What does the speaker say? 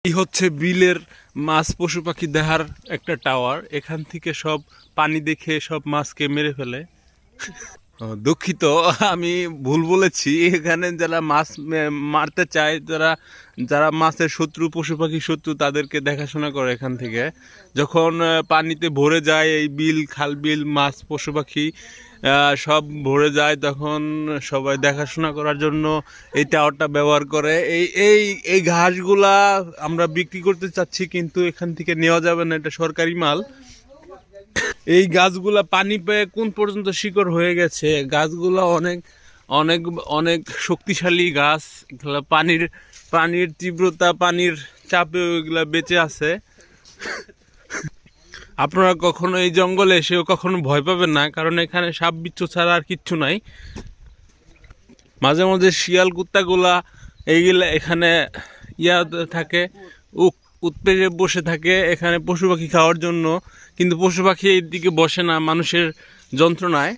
এই হচ্ছে বিলের মাছ পশু পাখি দেখার একটা টাওয়ার। এখান থেকে সব পানি দেখে সব মাছকে মেরে ফেলে। দুঃখিত, আমি ভুল বলেছি। এখানে যারা মাছ মারতে চায়, যারা যারা মাছের শত্রু, পশু পাখি শত্রু, তাদেরকে দেখাশোনা করে এখান থেকে। যখন পানিতে ভরে যায় এই বিল, খাল বিল, মাছ পশু পাখি সব ভরে যায়, তখন সবাই দেখাশোনা করার জন্য এই টাওয়ারটা ব্যবহার করে। এই এই এই ঘাসগুলা আমরা বিক্রি করতে চাচ্ছি, কিন্তু এখান থেকে নেওয়া যাবে না, এটা সরকারি মাল। এই গাছগুলা পানি পেয়ে কোন পর্যন্ত শিকড় হয়ে গেছে। গাছগুলা অনেক অনেক অনেক শক্তিশালী গাছ। এগুলা পানির পানির তীব্রতা, পানির চাপে ওইগুলা বেঁচে আছে। আপনারা কখনো এই জঙ্গলে এসেও কখনো ভয় পাবেন না, কারণ এখানে সাপ বিচ্ছু ছাড়া আর কিচ্ছু নাই। মাঝে মাঝে শিয়াল কুত্তাগুলা এইগুলা এখানে থাকে, উৎপেতে বসে থাকে এখানে পশু পাখি খাওয়ার জন্য, কিন্তু পশু পাখি এই দিকে বসে না মানুষের যন্ত্রণায়।